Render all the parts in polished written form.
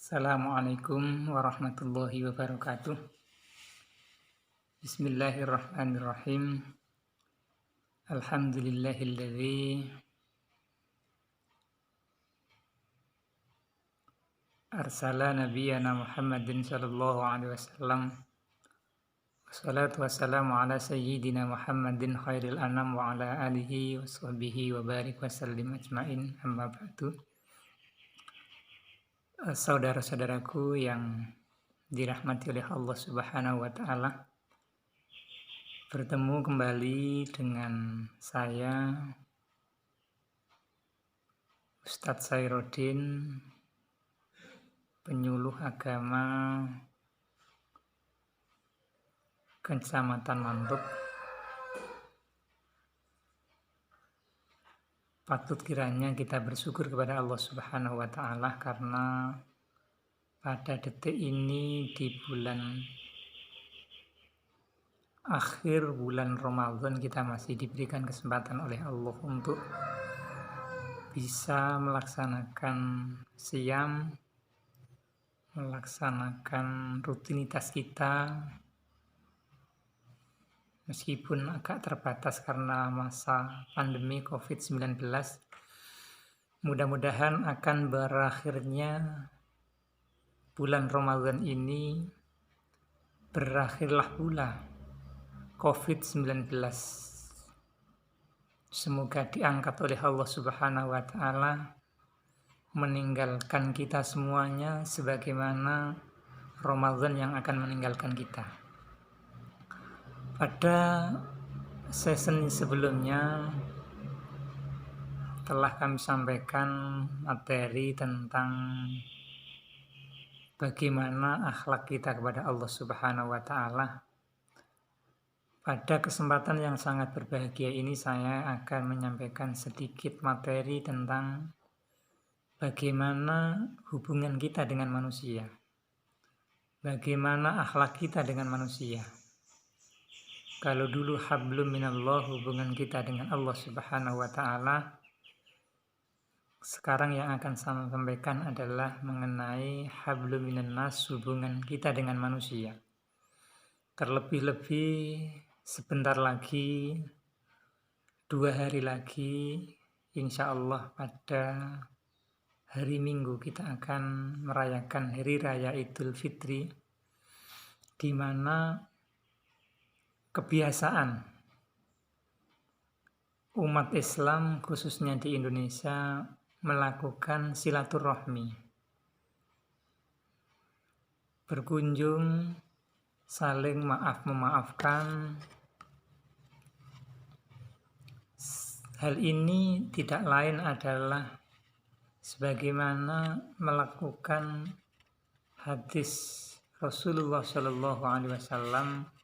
Assalamualaikum warahmatullahi wabarakatuh. Bismillahirrahmanirrahim. Alhamdulillahilladzi arsala nabiyyana Muhammadin sallallahu alaihi wasallam. Wassalatu wassalamu ala sayyidina Muhammadin khairil anam wa ala alihi wa sahbihi wa barik wa sallim ajmain, amma ba'du. Saudara-saudaraku yang dirahmati oleh Allah Subhanahu wa taala, bertemu kembali dengan saya Ustadz Sairodin, penyuluh agama Kecamatan Mantuk. Patut kiranya kita bersyukur kepada Allah Subhanahu wa taala karena pada detik ini di bulan akhir bulan Ramadan kita masih diberikan kesempatan oleh Allah untuk bisa melaksanakan siam, melaksanakan rutinitas kita meskipun agak terbatas karena masa pandemi COVID-19. Mudah-mudahan akan berakhirnya bulan Ramadan ini, berakhirlah pula COVID-19. Semoga diangkat oleh Allah Subhanahu wa taala, meninggalkan kita semuanya sebagaimana Ramadan yang akan meninggalkan kita. Pada season sebelumnya telah kami sampaikan materi tentang bagaimana akhlak kita kepada Allah Subhanahu wa taala. Pada kesempatan yang sangat berbahagia ini saya akan menyampaikan sedikit materi tentang bagaimana hubungan kita dengan manusia. Bagaimana akhlak kita dengan manusia. Kalau dulu hablum minallah, hubungan kita dengan Allah Subhanahu wa taala, sekarang yang akan saya sampaikan adalah mengenai hablum minan nas, hubungan kita dengan manusia. Terlebih-lebih sebentar lagi, 2 hari lagi, insya Allah pada hari Minggu kita akan merayakan Hari Raya Idul Fitri, di mana kebiasaan umat Islam khususnya di Indonesia melakukan silaturahmi, berkunjung, saling maaf-memaafkan. Hal ini tidak lain adalah sebagaimana melakukan hadis Rasulullah Shallallahu Alaihi Wasallam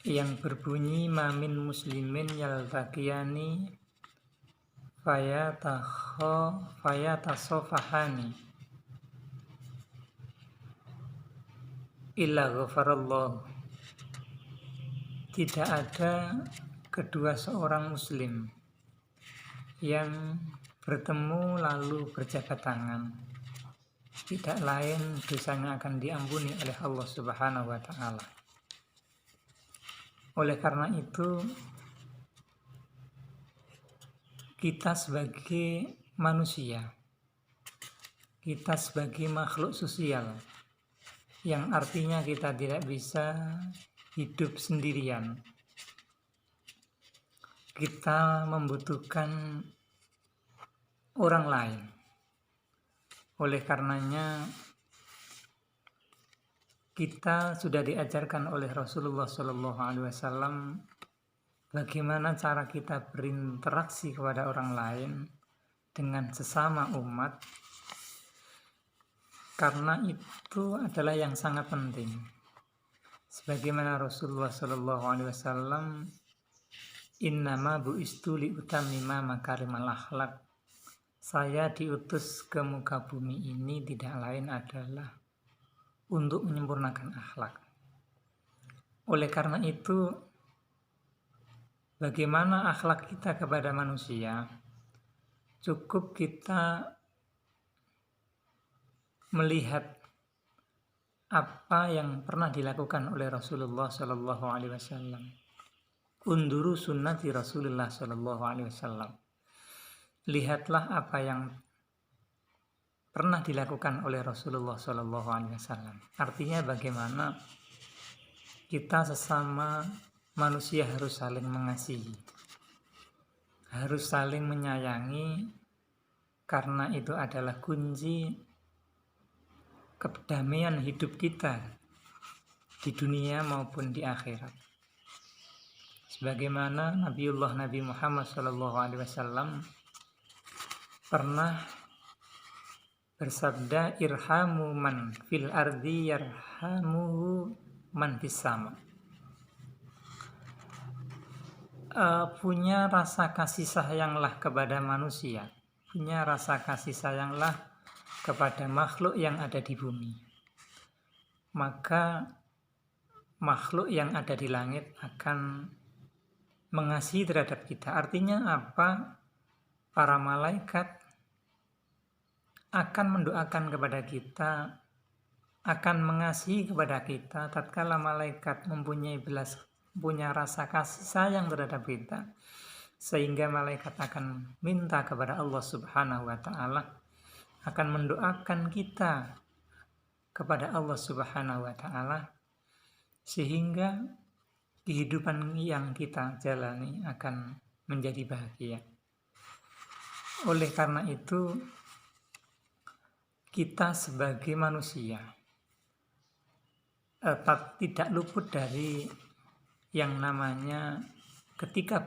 yang berbunyi mamin muslimin yaltaqiyani fayatasofahani illa ghafarallahu. Tidak ada kedua seorang muslim yang bertemu lalu berjabat tangan, tidak lain dosanya akan diampuni oleh Allah Subhanahu wa taala. Oleh karena itu, kita sebagai manusia, kita sebagai makhluk sosial, yang artinya kita tidak bisa hidup sendirian. Kita membutuhkan orang lain. Oleh karenanya, kita sudah diajarkan oleh Rasulullah Shallallahu Alaihi Wasallam bagaimana cara kita berinteraksi kepada orang lain dengan sesama umat, karena itu adalah yang sangat penting. Sebagaimana Rasulullah Shallallahu Alaihi Wasallam, innama bu'istu liutammima makarimal akhlak. Saya diutus ke muka bumi ini tidak lain adalah untuk menyempurnakan akhlak. Oleh karena itu, bagaimana akhlak kita kepada manusia? Cukup kita melihat apa yang pernah dilakukan oleh Rasulullah Shallallahu Alaihi Wasallam. Unduru sunnati Rasulullah Shallallahu Alaihi Wasallam. Lihatlah apa yang pernah dilakukan oleh Rasulullah Shallallahu Alaihi Wasallam. Artinya bagaimana kita sesama manusia harus saling mengasihi, harus saling menyayangi, karena itu adalah kunci kedamaian hidup kita di dunia maupun di akhirat. Sebagaimana Nabi Muhammad SAW pernah bersabda, irhamu man fil ardi yarhamuhu man fis sama. Punya rasa kasih sayanglah kepada manusia, punya rasa kasih sayanglah kepada makhluk yang ada di bumi, maka makhluk yang ada di langit akan mengasihi terhadap kita. Artinya apa? Para malaikat akan mendoakan kepada kita, akan mengasihi kepada kita tatkala malaikat punya rasa kasih sayang terhadap kita, sehingga malaikat akan minta kepada Allah Subhanahu wa Ta'ala, akan mendoakan kita kepada Allah Subhanahu wa Ta'ala, sehingga kehidupan yang kita jalani akan menjadi bahagia. Oleh karena itu, kita sebagai manusia tidak luput dari yang namanya ketika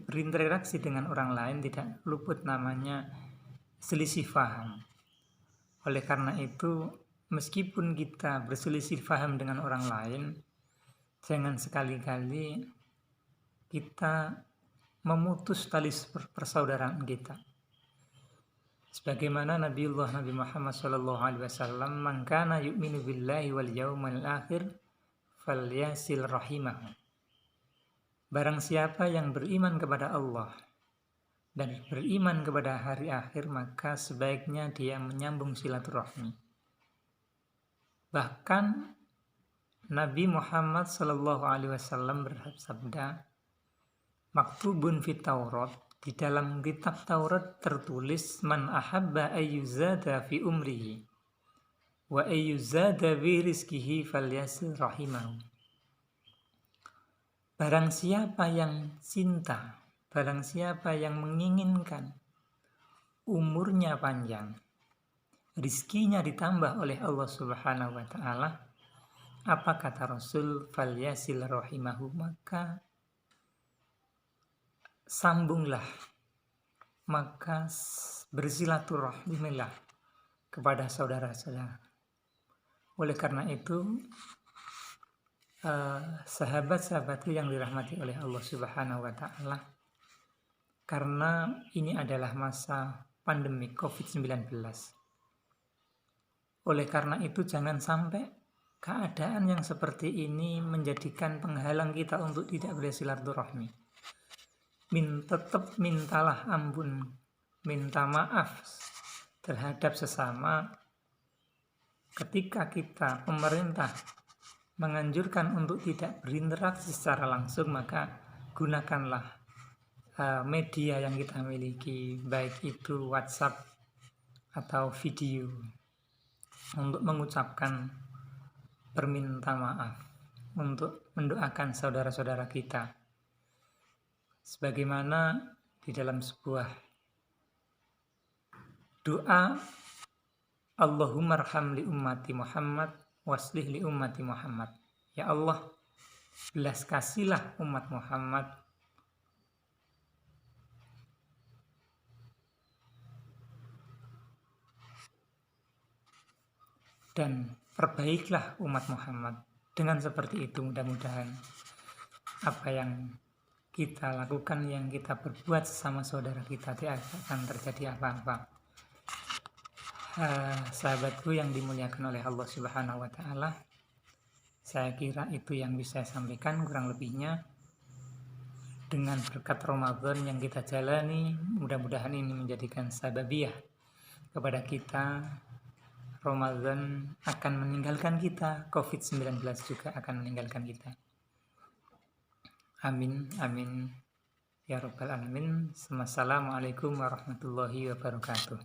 berinteraksi dengan orang lain, tidak luput namanya selisih paham. Oleh karena itu, meskipun kita berselisih paham dengan orang lain, jangan sekali-kali kita memutus tali persaudaraan kita. Sebagaimana Nabi Muhammad SAW, man kana yu'minu billahi wal yawmal akhir falyasil rahimahu. Barang siapa yang beriman kepada Allah dan beriman kepada hari akhir, maka sebaiknya dia menyambung silaturahmi. Bahkan Nabi Muhammad SAW bersabda, maktubun fit Taurat, di dalam kitab Taurat tertulis, man ahabba ayyuzada fi umrihi wa ayyuzada fi rizkihi falyasil rahimahu. Barang siapa yang cinta, barang siapa yang menginginkan umurnya panjang, rizkinya ditambah oleh Allah Subhanahu wa Ta'ala, apa kata Rasul? Falyasil rahimahu, maka sambunglah, maka bersilaturahmilah kepada saudara-saudara. Oleh karena itu, sahabat-sahabatku yang dirahmati oleh Allah Subhanahu wa Ta'ala, karena ini adalah masa pandemi COVID-19. Oleh karena itu, jangan sampai keadaan yang seperti ini menjadikan penghalang kita untuk tidak bersilaturahmi. Tetap mintalah ampun, minta maaf terhadap sesama. Ketika kita, pemerintah, menganjurkan untuk tidak berinteraksi secara langsung, maka gunakanlah media yang kita miliki, baik itu WhatsApp atau video, untuk mengucapkan permintaan maaf, untuk mendoakan saudara-saudara kita. Sebagaimana di dalam sebuah doa, Allahumma arham li ummati Muhammad waslih li ummati Muhammad. Ya Allah, belas kasihilah umat Muhammad dan perbaiklah umat Muhammad. Dengan seperti itu, mudah-mudahan apa yang kita lakukan, yang kita perbuat sesama saudara kita, tidak akan terjadi apa-apa. Sahabatku yang dimuliakan oleh Allah Subhanahu wa Ta'ala, saya kira itu yang bisa saya sampaikan. Kurang lebihnya, dengan berkat Ramadan yang kita jalani, mudah-mudahan ini menjadikan sababiyah kepada kita Ramadan akan meninggalkan kita, COVID-19 juga akan meninggalkan kita. Amin, amin. Ya Rabbal Alamin. Assalamualaikum warahmatullahi wabarakatuh.